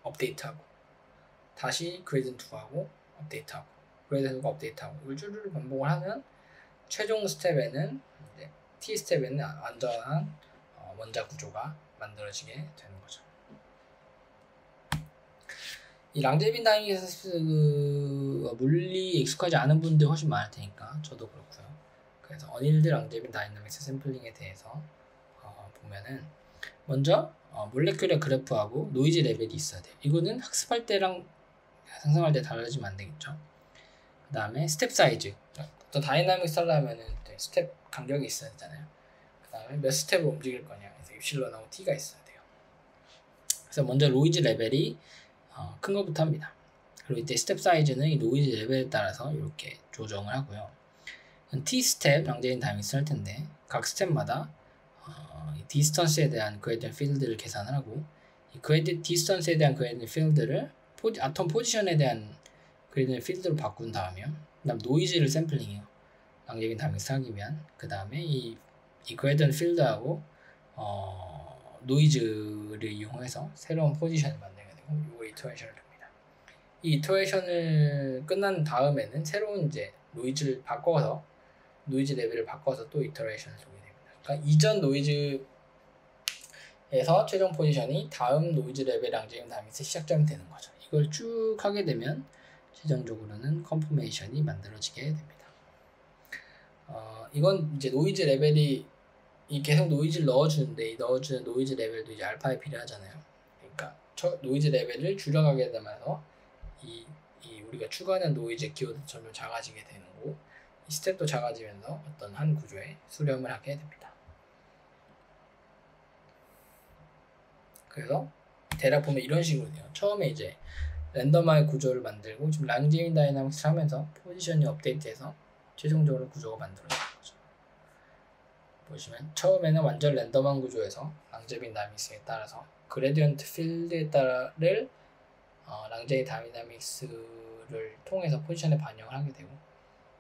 업데이트하고, 다시 그레디언트 하고 업데이트하고 그레디언트 업데이트하고, 이걸 쭈르르 반복을 하면 최종 스텝에는 이제 T 스텝에는 안전한 원자 구조가 만들어지게 되는 거죠. 이 랑제빈 다이내믹스 물리에 익숙하지 않은 분들 훨씬 많을 테니까 저도 그렇고요. 그래서 어닐드 랑제빈 다이내믹스 샘플링에 대해서 보면은 먼저 몰레큘러 그래프하고 노이즈 레벨이 있어야 돼요. 이거는 학습할 때랑 상상할 때 달라지면 안 되겠죠. 그 다음에 스텝 사이즈. 또 다이나믹스 하려면은 스텝 간격이 있어야 되잖아요. 그 다음에 몇 스텝을 움직일 거냐. 그래서 입실론하고 t가 있어야 돼요. 그래서 먼저 노이즈 레벨이 큰 것부터 합니다. 그리고 이때 스텝 사이즈는 이 노이즈 레벨에 따라서 이렇게 조정을 하고요. t 스텝 랑제빈 다이내믹스 할 텐데 각 스텝마다 이 디스턴스에 대한 그레디언트 필드를 계산을 하고 이 디스턴스에 대한 그레디언트 필드를 아톰 포지션에 대한 그레디언트 필드로 바꾼 다음에 그다음 노이즈를 샘플링해요. 랑제빈 다이내믹스 하기 위한. 그 다음에 이 그레디언트 필드하고 노이즈를 이용해서 새로운 포지션을 만들게 되고 이거 이터레이션을 합니다. 이 이터레이션을 끝난 다음에는 새로운 이제 노이즈 레벨을 바꿔서 또 이터레이션을 돌게 됩니다. 그러니까 이전 노이즈에서 최종 포지션이 다음 노이즈 레벨 랑제빈 다이내믹스 시작점이 되는 거죠. 이걸 쭉 하게 되면 최종적으로는 컨포메이션이 만들어지게 됩니다. 이건 이제 노이즈 레벨이 계속 노이즈를 넣어주는데 이 넣어주는 노이즈 레벨도 이제 알파에 비례하잖아요. 그러니까 노이즈 레벨을 줄여가게 되면서 이 우리가 추가하는 노이즈 기호도 점점 작아지게 되는 거고 이 스텝도 작아지면서 어떤 한 구조에 수렴을 하게 됩니다. 그래서 대략 보면 이런 식으로 돼요. 처음에 이제 랜덤화의 구조를 만들고 지금 랑제빈 다이내믹스 하면서 포지션이 업데이트해서 최종적으로 구조가 만들어지는 거죠. 보시면 처음에는 완전 랜덤한 구조에서 랑제빈 다이내믹스에 따라서 그레디언트 필드에 따라를 랑제빈 다이내믹스를 통해서 포지션에 반영을 하게 되고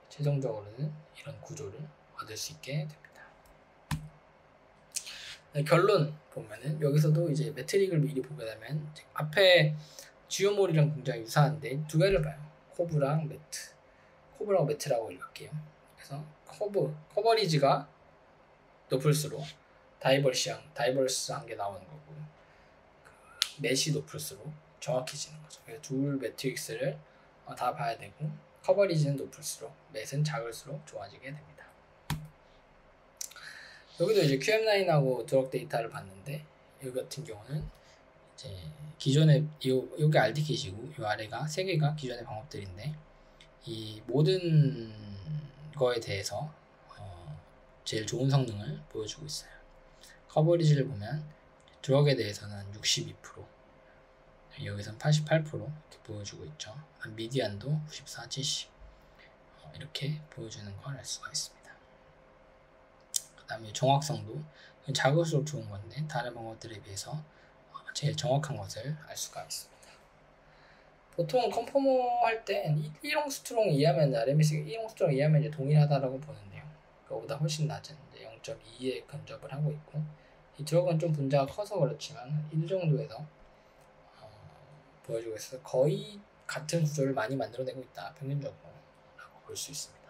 최종적으로는 이런 구조를 얻을 수 있게 됩니다. 결론 보면은 여기서도 이제 매트릭을 미리 보게 되면 앞에 지오몰이랑 굉장히 유사한데 두 개를 봐요. 커브랑 매트. 커브라고 매트라고 읽을게요. 그래서 커버리지가 높을수록 다이버스한 게 나오는 거고 맷이 높을수록 정확해지는 거죠. 그래서 둘 매트릭스를 다 봐야 되고 커버리지는 높을수록 맷은 작을수록 좋아지게 됩니다. 여기도 이제 QM9하고 드럭 데이터를 봤는데 여기 같은 경우는 이제 기존에 여기 RD킷이고 이 아래가 세 개가 기존의 방법들인데 이 모든 거에 대해서 제일 좋은 성능을 보여주고 있어요. 커버리지를 보면 드럭에 대해서는 62%, 여기서는 88% 이렇게 보여주고 있죠. 미디안도 94, 70 이렇게 보여주는 걸 알 수가 있습니다. 그 다음에 정확성도 작을수록 좋은 건데 다른 방법들에 비해서 제일 정확한 것을 알 수가 있습니다. 보통 컨포머 할 때 1옹스트롱 이하면 RMS 1옹스트롱 이하면 이제 동일하다라고 보는데요. 그거보다 훨씬 낮은 0.2에 근접을 하고 있고 이 드럭은 좀 분자가 커서 그렇지만 1 정도에서 보여주고 있어서 거의 같은 구조를 많이 만들어내고 있다 평균적으로 라고 볼 수 있습니다.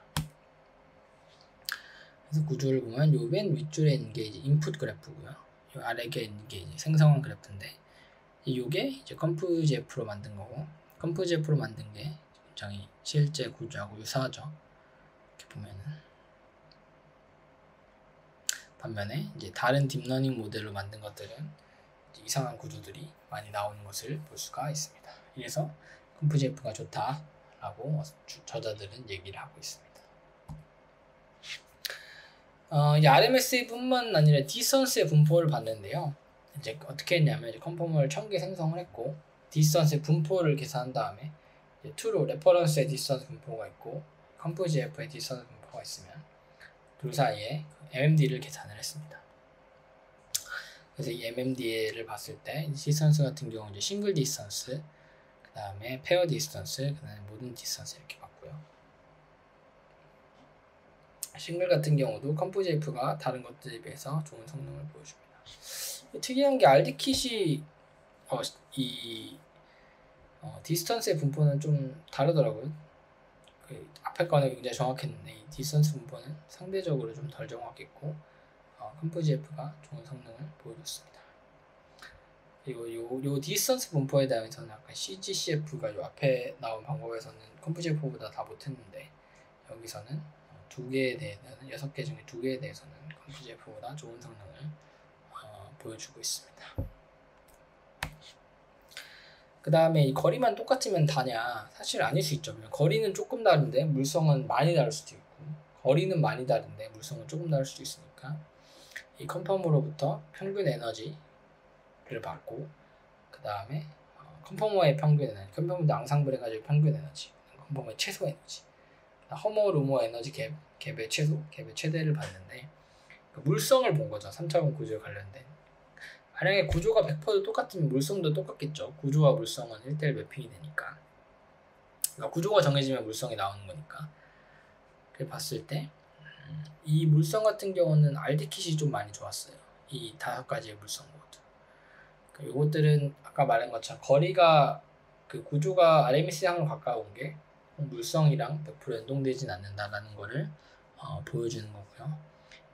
그래서 구조를 보면 요 맨 윗줄에 있는 게 이제 인풋 그래프고요. 요 아래에 있는 게 이제 생성한 그래프인데 요게 이제 컴프GF로 만든 거고 컴프GF로 만든 게 굉장히 실제 구조하고 유사하죠. 이렇게 보면은 반면에 이제 다른 딥러닝 모델로 만든 것들은 이제 이상한 구조들이 많이 나오는 것을 볼 수가 있습니다. 그래서 컴프GF가 좋다라고 저자들은 얘기를 하고 있습니다. 이제 RMS뿐만 아니라 디스턴스의 분포를 봤는데요. 이제 어떻게 했냐면 이제 컨포머를 1000개 생성을 했고 디스턴스의 분포를 계산한 다음에 이제 true로 레퍼런스의 디스턴스 분포가 있고 컴프GF의 디스턴스 분포가 있으면 둘 사이에 MMD를 계산을 했습니다. 그래서 이 MMD를 봤을 때 디스턴스 같은 경우 이제 싱글 디스턴스, 그 다음에 페어 디스턴스, 그 다음에 모든 디스턴스 이렇게 봤고요. 싱글 같은 경우도 컴프GF가 다른 것들에 비해서 좋은 성능을 보여줍니다. 특이한 게 RD킷이 디스턴스의 분포는 좀 다르더라고요. 그 앞에 거는 굉장히 정확했는데 이 디스턴스 분포는 상대적으로 좀 덜 정확했고 컴프GF가 좋은 성능을 보여줬습니다. 그리고 요 디스턴스 분포에 대해서는 아까 CGCF가 요 앞에 나온 방법에서는 컴프GF보다 다 못했는데 여기서는 두 개에 대해서는 6개 중에 2개에 대해서는 컴프GF보다 좋은 성능을 보여주고 있습니다. 그 다음에 이 거리만 똑같으면 다냐? 사실 아닐 수 있죠. 거리는 조금 다른데 물성은 많이 다를 수도 있고, 거리는 많이 다른데 물성은 조금 다를 수도 있으니까 이 컨펌으로부터 평균 에너지를 받고, 그 다음에 컨펌머의 평균 에너지, 컨펌머도 앙상블해가지고 평균 에너지, 컨펌머의 최소 에너지, 허머 루머 에너지 갭의 최대를 봤는데 물성을 본 거죠. 3차원 구조에 관련된. 만약에 구조가 100% 똑같으면 물성도 똑같겠죠. 구조와 물성은 1:1 매핑이 되니까. 그러니까 구조가 정해지면 물성이 나오는 거니까. 그래 봤을 때 이 물성 같은 경우는 RD킷이 좀 많이 좋았어요. 이 5가지의 물성 모두. 그러니까 요것들은 아까 말한 것처럼 거리가 그 구조가 RMS향으로 가까운 게 물성이랑 100% 연동되진 않는다라는 거를 보여주는 거고요.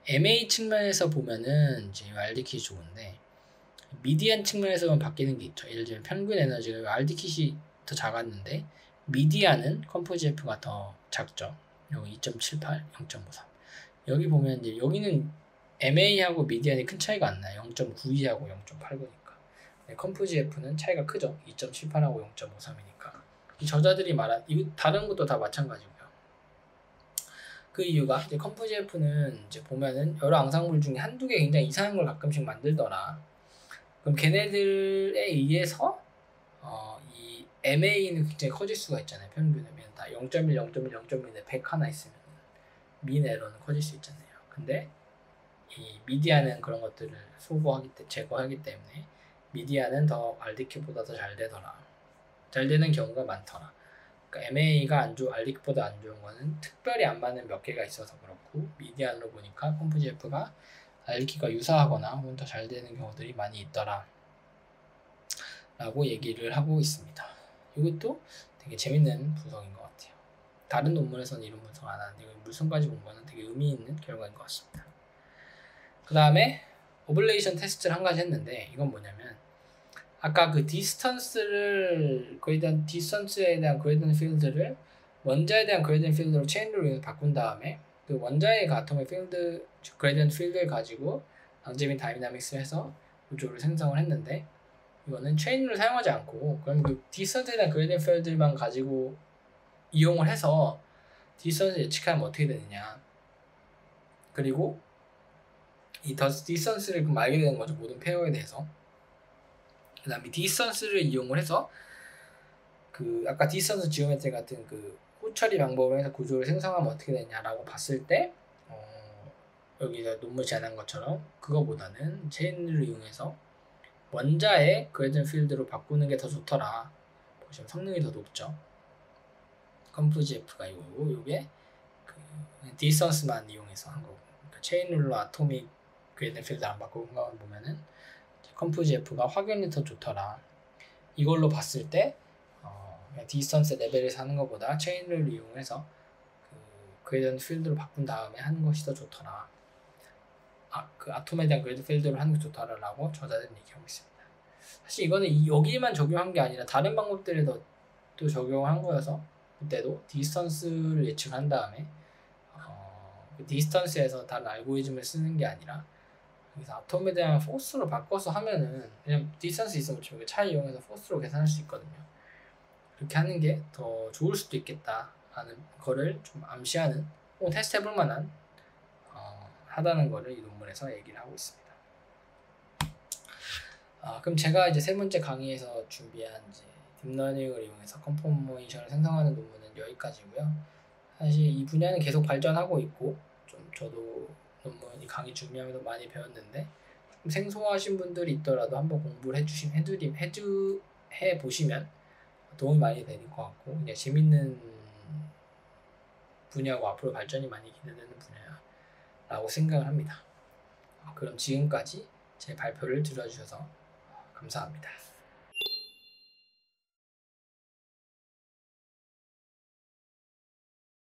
MA 측면에서 보면은 이제 RD킷이 좋은데 미디안 측면에서만 바뀌는 게 있죠. 예를 들면 평균 에너지가 RD킷이 더 작았는데 미디안은 컴프GF가 더 작죠. 여기 2.78, 0.53. 여기 보면 이제 여기는 MA하고 미디안이 큰 차이가 안 나요. 0.92하고 0.89니까. 컴프GF는 차이가 크죠. 2.78하고 0.53이니까. 이 저자들이 말한 이 다른 것도 다 마찬가지고요. 그 이유가 이제 컴프GF는 이제 보면은 여러 앙상블 중에 한두 개 굉장히 이상한 걸 가끔씩 만들더라. 그럼 걔네들에 의해서 이 MA는 굉장히 커질 수가 있잖아요. 평균이면 다 0.1, 0.1, 0.1인데 100 하나 있으면 민 에러는 커질 수 있잖아요. 근데 이 미디안은 그런 것들을 제거하기 때문에 미디안은 더 RDkit보다 더 잘 되더라. 잘 되는 경우가 많더라. 그러니까 MA가 RDkit보다 안 좋은 거는 특별히 안 맞는 몇 개가 있어서 그렇고 미디안으로 보니까 컴프GF가 RDkit과 유사하거나 혹은 더 잘 되는 경우들이 많이 있더라 라고 얘기를 하고 있습니다. 이것도 되게 재밌는 분석인 것 같아요. 다른 논문에서는 이런 분석 안 하는데 물성까지 본 거는 되게 의미 있는 결과인 것 같습니다. 그 다음에 오블레이션 테스트를 한 가지 했는데 이건 뭐냐면 아까 그 디스턴스에 대한 그레이디언트 필드를 원자에 대한 그레이디언트 필드로 체인룰로 바꾼 다음에 그 원자의 아톰의 그레이디언트 필드를 가지고 랑제빈 다이나믹스를 해서 구조를 생성을 했는데 이거는 체인룰을 사용하지 않고 그럼 그 디스턴스에 대한 그레이디언트 필드만 가지고 이용을 해서 디스턴스를 예측하면 어떻게 되느냐. 그리고 이 디스턴스를 알게 되는 거죠. 모든 페어에 대해서. 그 다음에 디스턴스를 이용을 해서 그 아까 디스턴스 지오메트리 같은 그 호처리 방법을 해서 구조를 생성하면 어떻게 되냐라고 봤을 때 여기서 논문 제안한 것처럼 그거보다는 체인을 이용해서 원자의 그레이디언트 필드로 바꾸는 게 더 좋더라. 보시면 성능이 더 높죠. 컴프GF가 요게 그 디스턴스만 이용해서 한 거고 그러니까 체인룰로 아토믹 그레이디언트 필드 안 바꾸는 거 보면은 컴프GF가 확연히 더 좋더라. 이걸로 봤을 때 디스턴스 레벨에서 하는 것보다 체인룰을 이용해서 그 그레이디언트 필드로 바꾼 다음에 하는 것이 더 좋더라. 그 아톰에 대한 그레이디언트 필드로 하는 게 좋더라라고 저자들은 얘기하고 있습니다. 사실 이거는 여기만 적용한 게 아니라 다른 방법들에도 또 적용한 거여서 그때도 디스턴스를 예측한 다음에 그 디스턴스에서 다른 알고리즘을 쓰는 게 아니라 그래서 아톰에 대한 포스로 바꿔서 하면은 그냥 디스턴스 있으면 그 차이 이용해서 포스로 계산할 수 있거든요. 그렇게 하는 게 더 좋을 수도 있겠다 하는 거를 좀 암시하는 혹은 테스트 해볼 만한 하다는 거를 이 논문에서 얘기를 하고 있습니다. 그럼 제가 이제 3번째 강의에서 준비한 이제 딥러닝을 이용해서 컨포메이션을 생성하는 논문은 여기까지고요. 사실 이 분야는 계속 발전하고 있고 좀 저도 논문 이 강의 준비하면서 많이 배웠는데 좀 생소하신 분들이 있더라도 한번 공부를 해 보시면 도움이 많이 될 것 같고 이제 재밌는 분야고 앞으로 발전이 많이 기대되는 분야라고 생각을 합니다. 그럼 지금까지 제 발표를 들어주셔서 감사합니다.